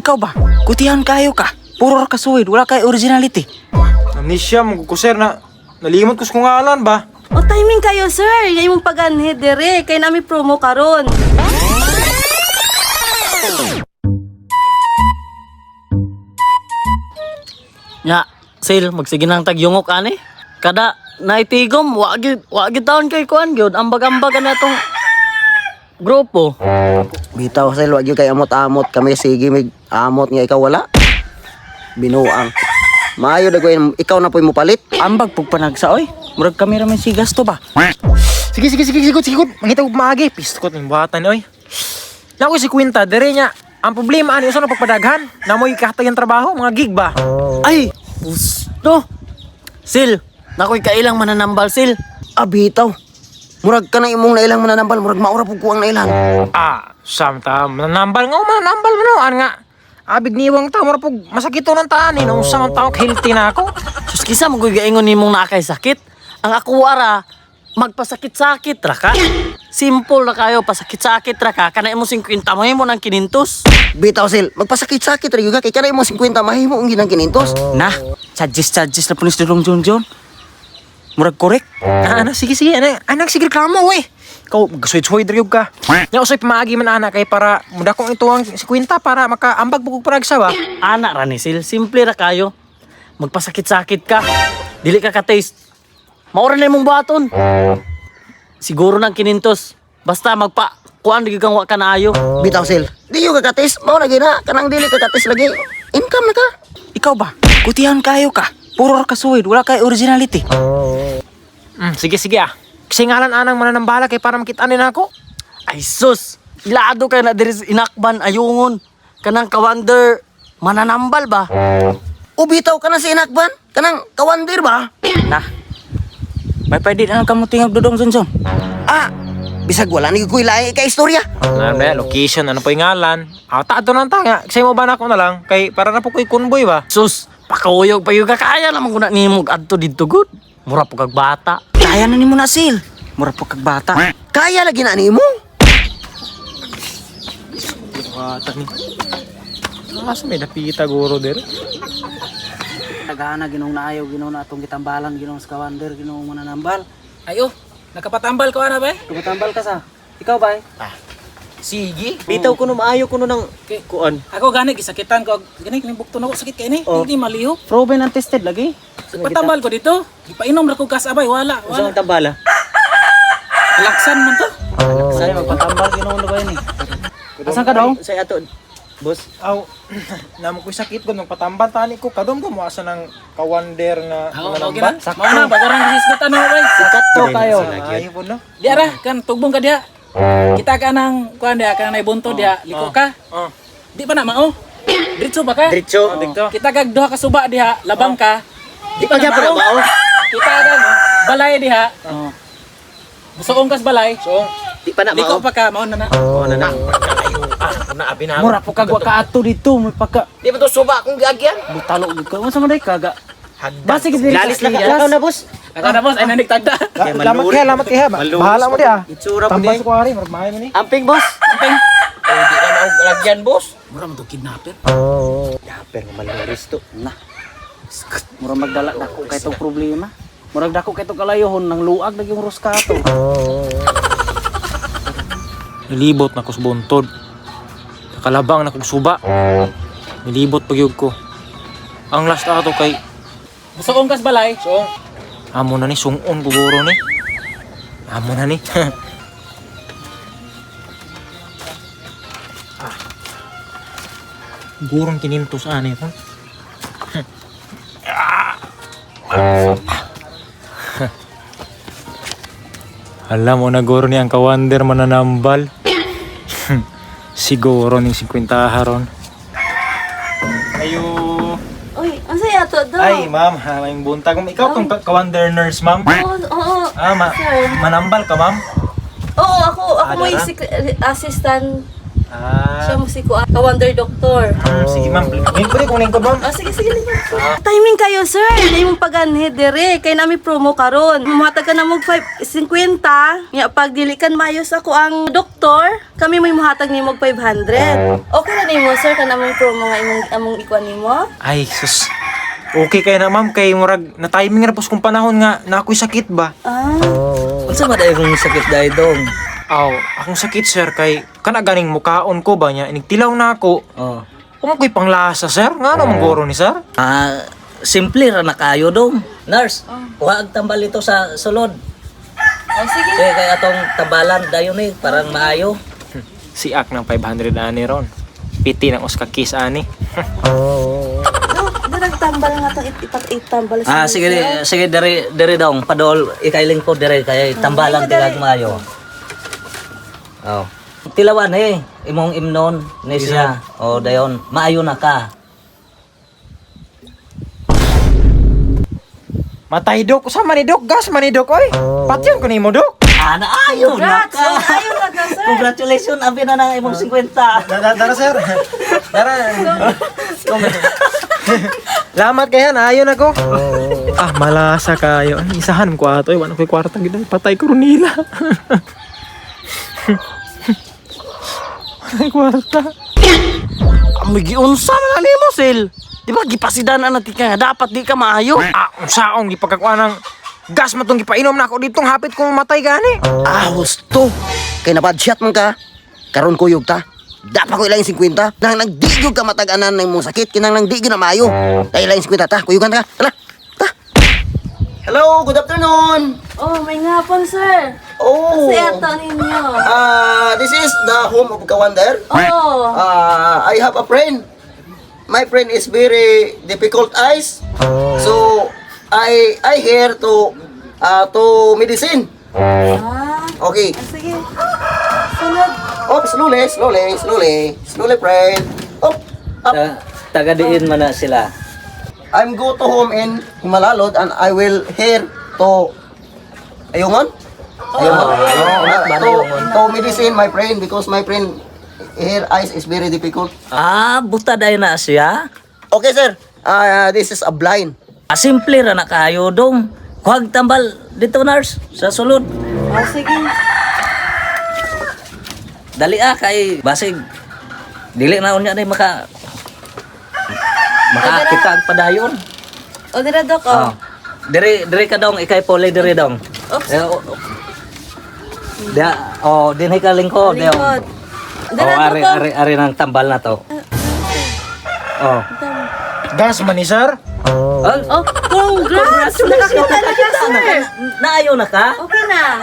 Ikaw ba? Kutihan kayo ka. Puro ra kasuwid, wala kay originality. Amnesia, magkukusir na. Nalimot ko sa kungalan ba? O timing kayo, sir. Ngay mong paganhe dire. Kay nami promo karon. Nya, Sil, magsige nang tagyungok ani. Kada naitigom, wagi taon kay kuan gyud. Ambag-ambag na tong grupo. Bitaw sa wag yung kay amot-amot kami sige mig amot nga ikaw wala. Binuang. Maayo dagway ikaw na poy mo palit. Ambag pug panagsa oy. Murag kami ra man si gasto ba? Sige, sikot. Mangitaw maagi. Piskot ng bata ni oy. Naku si Quinta, dire niya. Ang problema ano sa pagpadaghan? Namoy katay ang trabaho, mga gig ba? Ay, gusto. Sil, nakoy kailang mananambal, Sil. Bitaw. Murag ka na imong nailang mananambal, murag maura pug kuang nailang. Samta, mananambal mananambal mo no. Ano nga? Abig niwang tao, mura pug masakit to ng taanin. Nung sa mga tao, healthy na ako. Sus, kisa mo gaingon nimong nakay sakit. Ang ako ara, magpasakit-sakit ra ka. Simple na kayo, pasakit-sakit ra ka. Kanay mo 50 mo nang kinintos. Bitaw sil, magpasakit-sakit ra gyud ka kay kanay mo 50 mahimo ang ginang kinintos. Na, charges na punis dulong John. Murag korek. Sige. Anak, sige reklamo, we. Ikaw, gasuit-suit rin ka. Nga usay pamaagi man anak kay para muda kong ito ang si Quinta para makaambag bukog paragsa ba? Anak ra ni Sil, simple ra kayo. Magpasakit-sakit ka. Dili ka ka-taste. Maura na imong baton. Siguro nang kinintos. Basta kuan di kang wa ka naayo. Bitaw sil, di yung kakatis, mao na gina kanang dili kakatis lagi. Income na ka. Ikaw ba? Kutihan kayo ka. Puro ra kasuwid, wala kay originality. Sige Kasi ngalan anang mananambala kay para makita din ako. Ay sus, ilado kayo na diri sa inakban ayungon. Kanang kawander mananambal ba? Bitaw ka na si inakban, kanang kawandir ba? Na. May pwede na kamo tingog dudong Johnson. Bisag wala ni ko ilahi ka istorya. Location, ano po yung ngalan? Taado lang tanga. Kasi mo ba na ako na lang? Kay para na po ko'y convoy ba? Sus, pakuyog pa yung kakaya naman kung na nimog adto dito good. Mura po kag bata. Kaya na nimo na sil. Mura po kag bata. Kaya lagi na nimo. Bata ni. Asa may napita guro der? Nagana ginong naayo, ginong na atong gitambalan, ginong sa kawander, ginong mananambal. Ayo, nakapatambal ko ana ba? Tumatambal ka sa. Ikaw ba? Sige. Bitaw ko no maayo ko no ng kuan. Ako gani gisakitan ko. Gani kini bukto na ko sakit kay ni. Hindi maliho. Proven and tested lagi. Patambal ko dito. Ipainom ra ko kas abay wala. Usa ang tambala. Laksan man to. Say magpatambal ginong na ba ni? Asan ka daw? Say ato. Boss. Aw, namo ko'y sakit ko nung patambal tani ko. Kadom ko mo asa ng kawander nga Ako mananambal. gina. Mao na bagarang gisisgutan mo bay. Sakat to kayo. Ayaw po no? Di ara kan tugbong ka dia. Kita ka nang kuan dia kan naibunto dia. Liko ka. Di pa na mao. Diretso ba ka? Diretso. Kita kag duha ka suba diha, labang ka. Di pa gyapon na mao. Kita kag balay diha. Busoong kas balay. So, Di pa na liko mao. pa ka mao na na. Oo na na. Naabi na. Mura po kag wa ka ato dito, may pagka Di ba to suba akong gagyan? butalo gid ka. Unsa man day kaga? Basi gid Lalis na ka na boss. Ako na boss ay nanigtagda. Lamat kaya ba? Bahala mo dia. Itsura po Tambal di. sa kuwari, marmahay mo ni. Amping boss. Amping. Di ka na lagyan boss. Mura man to kidnapper. Pero malores to. Na. Mura magdala dako kay tong problema. Murag dako kay tong kalayohon nang luag naging ruskato. Nilibot na ko sa buntod. Nakalabang na kong suba. Nilibot pagyog ko. Ang last ato kay Busoong kas balay. So, amo na ni sungon guguro ni. Amo na ni. Gurong kinintos ani pa. Alam mo na guro ni ang kawander mananambal. Siguro ni 50 haron. Ayo. Uy, ang saya to do. Ay, ma'am, may buntag. Ikaw tong kawander nurse, ma'am. Oo. Manambal ka, ma'am? Oo, ako Dara? may assistant Siya mo si ka-wonder doktor. Sige ma'am, lingkod kung lingkod ma'am. Sige. Timing kayo, sir. Hindi mong paganhi dire. Kaya namin promo karon. Muhatag ka na mong 550. Nga pag dilikan mayos ako ang doktor, kami may muhatag ni mong 500. Okay na nimo, sir, ka namang promo nga among ikuan nimo. Ay, sus. Okay kayo na ma'am, kay murag na timing ra pos kung panahon nga na ako'y sakit ba? Unsa ba dahil kung sakit dahil dong? Aw, akong sakit sir kay kana ganing mukaon ko ba nya inigtilaw na ako. Oh. Kung ako'y panglasa sir, nga naman guro ni sir? Simple ra na kayo dong. Nurse, huwag tambal ito sa sulod. Sige. Kaya atong tambalan dayon eh, parang maayo. Siak ng 500 ani ron. Piti ng uska kiss ani. Tambal nga itong itambal sa Sige, dere dong. Padol, ikailing ko dere, kaya tambalan tilag maayo. Oh. Tilawan eh, imong imnon, ni siya. O, dayon, maayo na ka. Matay dok, sa manidok, gas manidok oy. Patyan ko nimo dok. Naayo na ka. Ayaw na ka, sir. Congratulations, abi na ng imong 50. Dara sir. Dara. Lamat kaya na ayon ako. Malasa kayo. Ay, isahan ko ato, wala ko'y kwarta gid patay ko nila. Wala kwarta. May giunsa na nimo, Sil. Di ba gipasidan na natin ka nga dapat di ka maayo. Unsaong gipagkakuha ng gas matong gipainom na ako ditong hapit kong matay gani. Husto. Kay nabadshot man ka. Karon kuyog ta. Dapat ko ilang 50. Nang nagdigyo ka matag-anan ng mong sakit. Kinang nagdigyo na maayo. Kay ilang 50 ta. Kuyugan ta. Tala. Ta. Hello, good afternoon. Oh, may ngapon, sir. Oh. Kasi ato ninyo. This is the home of Kawander. Oh. I have a friend. My friend is very difficult eyes. So I here to medicine. Okay. Sige. Sunod. Oh, slowly, friend. Oh, up. Taga-diin man na sila. I'm go to home in Himalalod and I will here to Ayungon. To medicine my friend because my friend here eyes is very difficult. Buta dahil na siya. Okay, sir. This is a blind. Simple ra na kayo dong. Huwag tambal dito, nurse, sa sulod. Sige. Dali kay basig. Dili na unya day makakita ang padayon. O, dira, Dok. Dire ka dong, ikay pole dire dong. Oops. Dinhi ka lingkod. Likod. Dira, Dok. Ari ng tambal na to. Gas man ni sir. Oh, congrats! Nakakita na ka, sir. Naayo na ka? Okay na.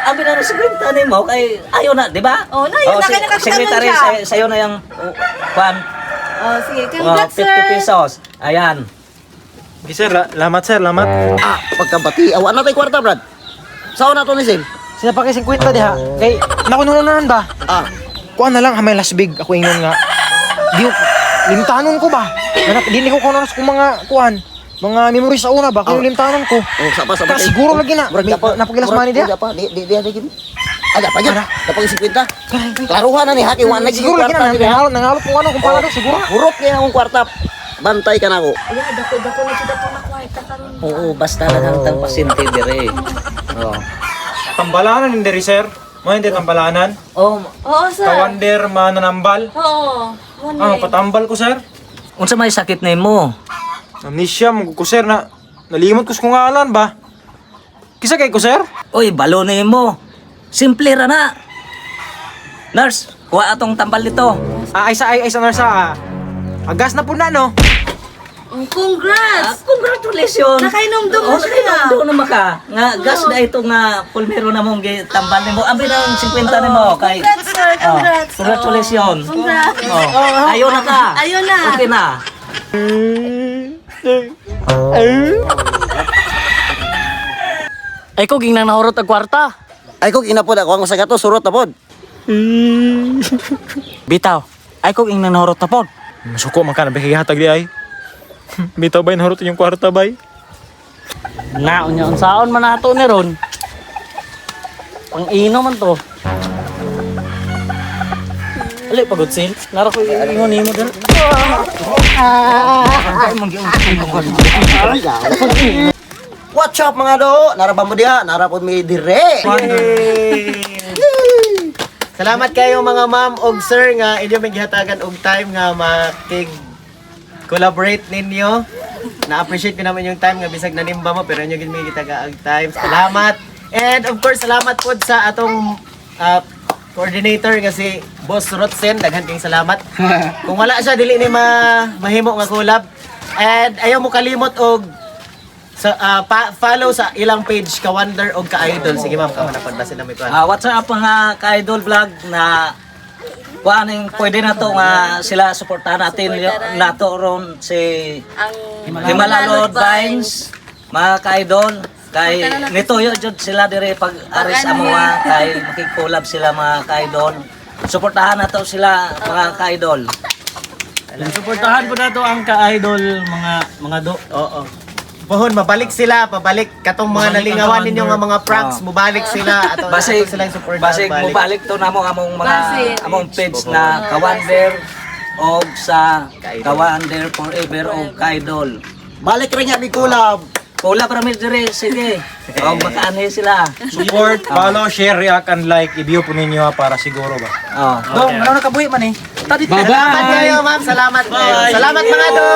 Abi na sa kwenta ni mo kay ayo na, di ba? Naayo na, kaya nakakita mo Secretary siya. sa'yo na yung kwan. Sige, congrats, 50 sir. pesos. Ayan. Okay, sir, lamat sir, lamat. Pagkabati. Awan na tayo kwarta, Brad. Saan na to ni Sil? Sila pa kay 50 diha. Kay nakununan ba? Kuan na lang hamay lasbig ako ingon nga. Di limtanon ko ba? Dili ko kuno sa mga kuan. Mga memory sa una ba? Kung limtanon ko. Sapa. Siguro lagi na. Napagilas mani diha. Di lagi. Dapat yun. Dapat yung 50. Klaruhan na ni Haki. Siguro lagi na. Nangalot kung ano kung pala siguro. Hurot niya akong kwarta. Bantay ka na ako. Dako na kita pang nakwarta karon. Oo, basta naghangtang pasyente dire. Tambalanan hindi rin sir. Mo hindi tambalanan. Oo, sir. Kawander mananambal. Oo. Patambal ko sir. Unsa may sakit nimo? Amnesia mo ko sir na nalimot ko sa ngalan ba? Kisa kay ko sir? Oy, balo nimo. Simple ra na. Nurse, kuha atong tambal dito. Ay sa nurse agas na po na no. Congrats! Congratulations. Nakainom-dom mo siya. Nakainom-dom naman ka. Nga gas na ito nga pulmero na mong tambal nimo. Abi na 50 nimo kay. Congrats, sir. Congrats. Congratulations. Congrats. Ayaw na ka. Ayaw na. Okay na. Ay ko ging nang nahurot ang kwarta. Ay ko kinapod ako ang sagato surot na pod. Bitaw. Ay ko ging nang nahurot na pod. Masuko man ka na bikihatag di ay. Bitaw bay nahurot yung kwarta bay. Naon niya unsaon man nato ni ron. Pang ino man to. Ali pagod sil. Nara ko ingon nimo dal. What's up mga do? Naraba mo diha, narapod mi dire. Salamat kayo mga ma'am og sir nga inyo may gihatagan og time nga makig collaborate ninyo. Na-appreciate ko naman yung time nga bisag nanimba mo pero inyo gid may gitaga og time. Salamat. And of course salamat pod sa atong coordinator nga si Boss Rotsen, daghan kayong salamat. Kung wala siya dili ni mahimo nga collab. And ayaw mo kalimot og follow sa ilang page ka Wonder og ka Idol. Sige ma'am, kamo na pagbasin na may kuan. What's up mga ka-idol vlog na kuaning pwede na to nga sila suportahan natin nato ron si Ang Himala Lord Vines, mga ka-idol. Kay nituyo jud sila dire pag aris amuha kay makig-collab sila mga ka-idol. Suportahan nato sila mga ka-idol. Suportahan po nato ang ka-idol mga do. Oo. Pohon, mabalik sila, pabalik katong mga nalingawan ninyo nga mga pranks, mubalik sila ato Basig silang support. basig mo balik to namo among mga among page na Kawander og sa Kawander Forever og ka-idol. Balik rin nga mi collab. Collab rami dire sige. Og makaanhi sila. Support, follow, share, react, and like. I-view po ninyo para siguro ba? Oh. Dong, ano nakabuhi man eh. Salamat kayo ma'am, salamat kayo. Salamat mga do.